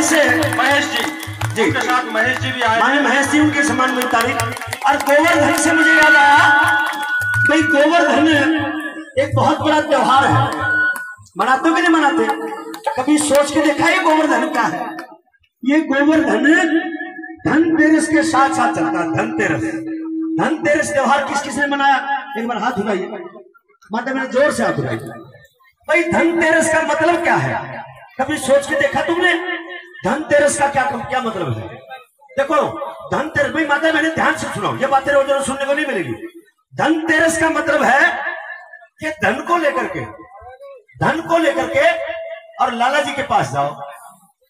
से महेश जी जी के साथ महेश जी भी आए। माने महेश जी उनके सम्मान में तारीख। और गोवर्धन से मुझे याद आया भाई, गोवर्धन एक बहुत बड़ा त्योहार है, मनाते हो कि नहीं मनाते? कभी सोच के देखा है गोवर्धन क्या है? ये गोवर्धन धनतेरस के साथ साथ चलता है। धनतेरस त्योहार किस किसने मनाया? एक बार हाथ उठाइए, मतलब मैंने जोर से हाथ उठाइए। भाई धनतेरस का मतलब क्या है? कभी सोच के देखा तुमने धनतेरस का क्या मतलब है? देखो धनतेरस, भाई माता मैंने ध्यान से सुनो, ये बातें रोज रोज सुनने को नहीं मिलेगी। धनतेरस का मतलब है कि धन को लेकर के और लाला जी के पास जाओ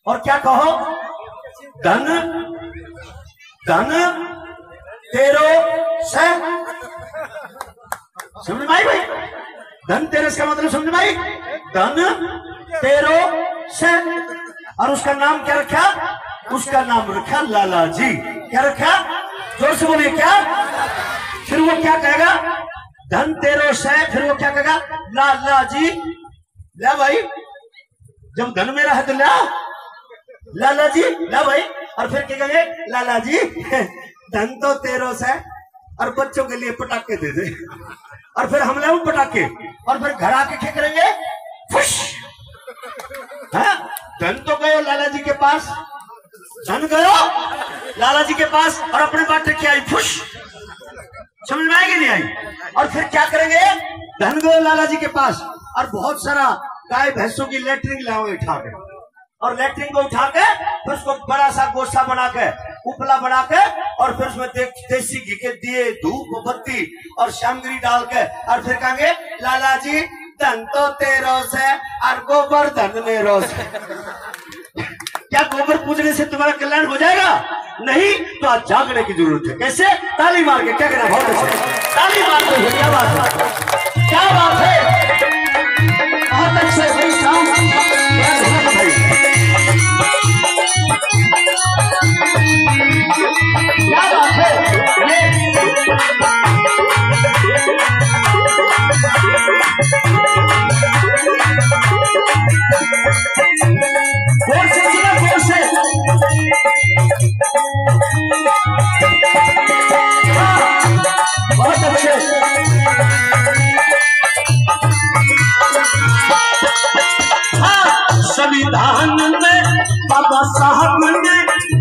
और क्या कहो, धन तेरो से। समझ में आई भाई? धनतेरस का मतलब समझ में आई? धन तेरो से। और उसका नाम क्या रखा? उसका नाम रखा लाला जी। क्या रखा? जोर से बोलिए क्या? फिर वो क्या कहेगा? धनतेरस है, फिर वो क्या कहेगा? लाला जी। ला भाई, जब धन मेरा है तो ला लाला जी, ला भाई। और फिर क्या कहेंगे? लाला जी धन तो तेरस है और बच्चों के लिए पटाखे दे दे। और फिर हम लाऊं पटाखे और फिर घर आके क्या करेंगे? फुश। हाँ? धन तो गयो लाला जी के पास, धन गयो लाला जी के पास और अपने बाटे की आई फुश। समझ में आएगी नहीं आई? और फिर क्या करेंगे? धन गयो लाला जी के पास और बहुत सारा गाय भैंसों की लेटरिन लाओगे उठा के, और लेटरिन को उठा के फिर उसको बड़ा सा गोसा बना के, उपला बना के, और फिर उसमें देसी घी के दिए, धूप बत्ती और सामग्री डाल के, और फिर कहेंगे लाला जी धन तो तेरो से और गोबर धन मेरो से। क्या गोबर पूजने से तुम्हारा कल्याण हो जाएगा? नहीं, तो आज जागने की जरूरत है। कैसे? ताली मार के। क्या कहना? बहुत अच्छा, ताली मार के। क्या बात है, क्या बात है, बहुत अच्छा सही काम भाई। क्या बात है जोर से सुना, जोर से। बहुत अच्छे। हाँ, संविधान में बाबा साहब ने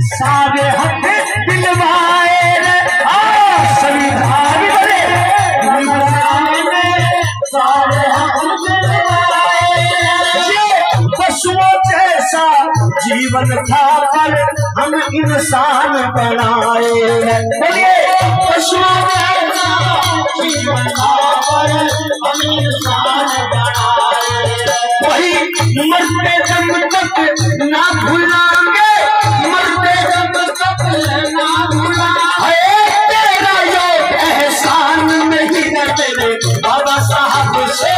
सारे हक दिलवाए रे। हाँ, संविधान में सारे हक दिलवाए रे। पशुओं जैसा जीवन था पर हम इंसान बनाए। बोलिए, पशुओं जैसा जीवन था पर हम इंसान बनाए। वही मरते दम तक ना भुलाएंगे, मरते दम तक ना भुलाएंगे। तेरा ये एहसान नहीं है तेरे बाबा साहब से,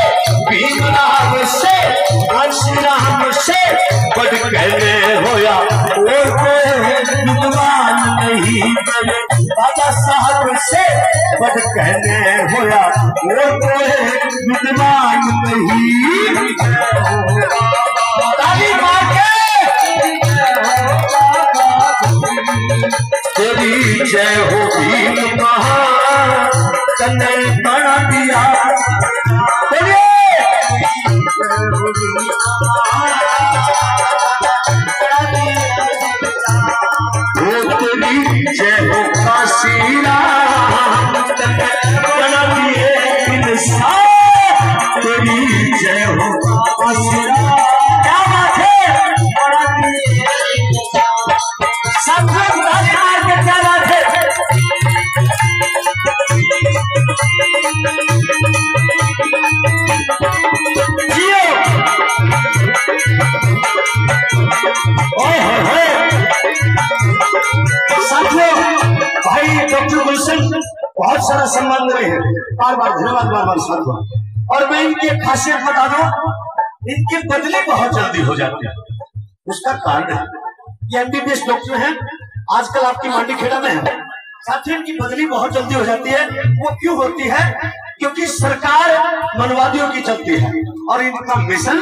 भीमराव से, कांशीराम से बड़ कहने होया और कोई विद्वान नहीं। बाबा साहब से बड़ कहने होया और कोई विद्वान नहीं। ताली मार के तेरी जय हो भीम महान, तन्ने बना दिया। तेरी जय हो काशीराम, बना दिए इंसान। तेरी जय हो काशीराम। क्या बात है, सब लोग ताली मार के। क्या बात है, जियो। साथियों, भाई डॉक्टर गुलशन बहुत सारा सम्मान रहे हैं, बार बार धन्यवाद, बार बार साथियों। और मैं इनकी खासियत बता दूं, इनके बदले बहुत जल्दी हो जाते हैं। उसका कारण है ये एमबीबीएस डॉक्टर हैं, आजकल आपकी मांडी खेड़ा में है। साथियों, इनकी बदली बहुत जल्दी हो जाती है। वो क्यों होती है? क्योंकि सरकार मनवादियों की चलती है और इनका मिशन,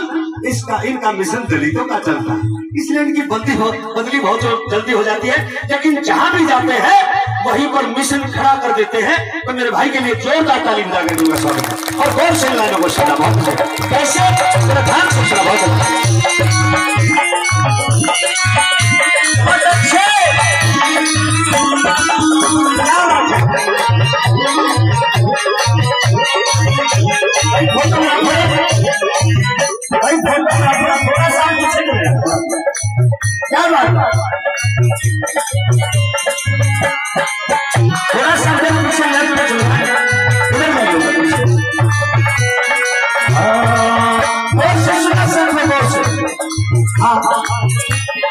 इनका मिशन दलितों का चलता है। इसलिए इनकी बदली बहुत जल्दी हो जाती है, लेकिन जहां भी जाते हैं वहीं पर मिशन खड़ा कर देते हैं। तो मेरे भाई के लिए जोरदार ताली बजा के दूंगा स्वागत। और गौर से लाइनों को सुना, बहुत अच्छे कैसे, मेरा ध्यान से सुना, बहुत अच्छे। थोड़ा सा क्या बात, थोड़ा सा पीछे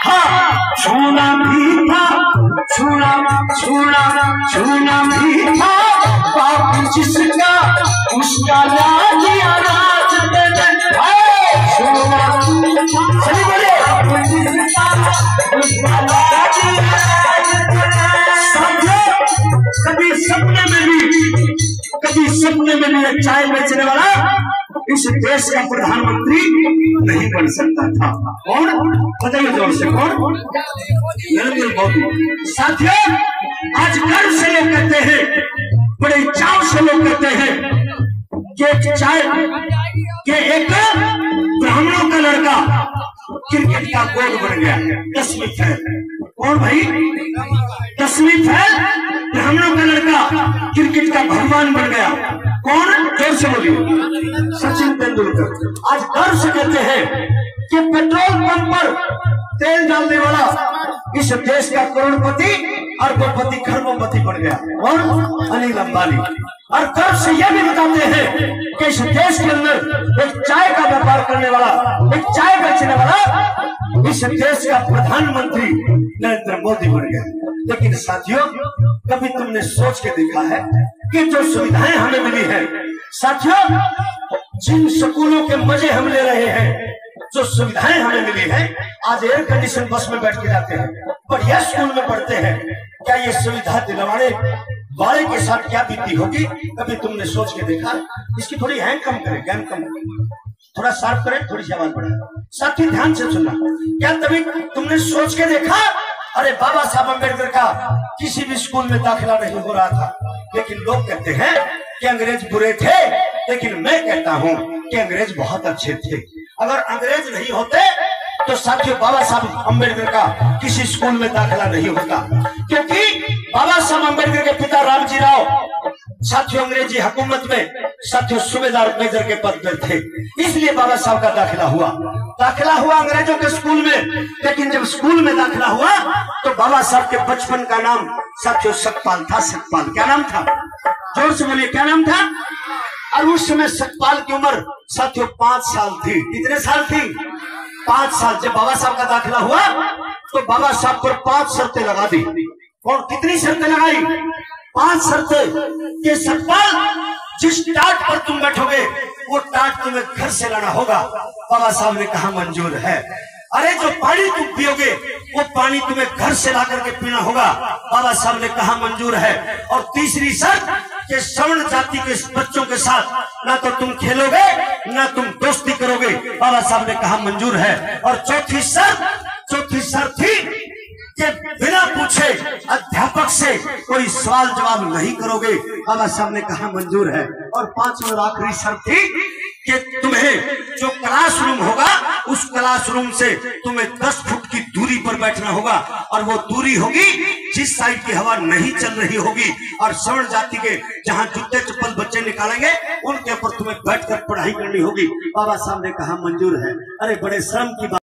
हाँ, छूना भी था, छूना भी था बाप जिसका, उसका लिया राज सभी बोले। कभी सपने में भी एक चाय बेचने वाला इस देश का प्रधानमंत्री नहीं बन सकता था। कौन बताइए जोर से, कौन? नरेंद्र मोदी। साथियों, आज गर्व से लोग कहते हैं, बड़े चाव से लोग कहते हैं कि चाय के एक ब्राह्मणों का लड़का क्रिकेट का कोच बन गया, 10वीं फेल। कौन भाई? 10वीं फेल ब्राह्मणों का लड़का क्रिकेट का भगवान बन गया। कौन? जोर से बोलिए। सचिन तेंदुलकर। आज गर्व से कहते हैं कि पेट्रोल पंप पर तेल डालने वाला इस देश का करोड़पति, अरबपति, खरबपति बन गया। और अनिल अंबानी। और गर्व से यह भी बताते हैं कि इस देश के अंदर एक चाय का व्यापार करने वाला, एक चाय बेचने वाला इस देश का प्रधानमंत्री नरेंद्र मोदी बन गया। लेकिन साथियों, कभी तुमने सोच के देखा है कि जो सुविधाएं हमें मिली है, साथियों जिन स्कूलों के मजे हम ले रहे हैं, जो सुविधाएं हमें मिली है, आज एयर कंडीशन बस में बैठ के जाते हैं, बढ़िया स्कूल में पढ़ते हैं, क्या ये सुविधा दिलवाने वाले के साथ क्या बीती होगी? कभी तुमने सोच के देखा? इसकी थोड़ी हैंग कम करें, गैम कम करें, थोड़ा शार्प करें, थोड़ी सी आवाज बढ़ाएं। साथी ध्यान से सुनना, क्या तभी तुमने सोच के देखा? अरे बाबा साहब अम्बेडकर का किसी भी स्कूल में दाखिला नहीं हो रहा था, लेकिन लोग कहते हैं कि अंग्रेज बुरे थे, लेकिन मैं कहता हूं कि अंग्रेज बहुत अच्छे थे। अगर अंग्रेज नहीं होते तो साथियों बाबा साहब अम्बेडकर का किसी स्कूल में दाखिला नहीं होता, क्योंकि बाबा साहब अम्बेडकर के पिता रामजी राव साथियों अंग्रेजी हुकूमत में साथियों सूबेदार मेजर के पद पर थे, इसलिए बाबा साहब का दाखिला हुआ अंग्रेजों के स्कूल में। लेकिन जब स्कूल में दाखिला हुआ तो बाबा साहब के बचपन का नाम साथियों सतपाल था। सतपाल क्या नाम था? जोर से बोलिए, क्या नाम था? और उस समय सतपाल की उम्र साथियों 5 साल थी। कितने साल थी? 5 साल। जब बाबा साहब का दाखिला हुआ तो बाबा साहब पर 5 शर्तें लगा दी। और कितनी शर्तें लगाई? 5 शर्तें कि सतपाल जिस टाट पर तुम बैठोगे वो टाट तुम्हें घर से लाना होगा। बाबा साहब ने कहा मंजूर है। अरे जो पानी तुम पियोगे वो पानी तुम्हें घर से ला करके पीना होगा। बाबा साहब ने कहा मंजूर है। और तीसरी शर्त कि सवर्ण जाति के बच्चों के साथ ना तो तुम खेलोगे ना तुम दोस्ती करोगे। बाबा साहब ने कहा मंजूर है। और चौथी शर्त थी कि बिना पूछे अध्यापक से कोई सवाल जवाब नहीं करोगे। बाबा साहब ने कहा मंजूर है। और 5वीं और आखिरी शर्त थी कि तुम्हें जो क्लासरूम होगा उस क्लासरूम से तुम्हें 10 फुट की दूरी पर बैठना होगा। और वो दूरी होगी जिस साइड की हवा नहीं चल रही होगी। और सवर्ण जाति के जहां जूते चप्पल बच्चे निकालेंगे उनके ऊपर तुम्हें बैठकर पढ़ाई करनी होगी। बाबा साहब ने कहा मंजूर है। अरे बड़े शर्म की बात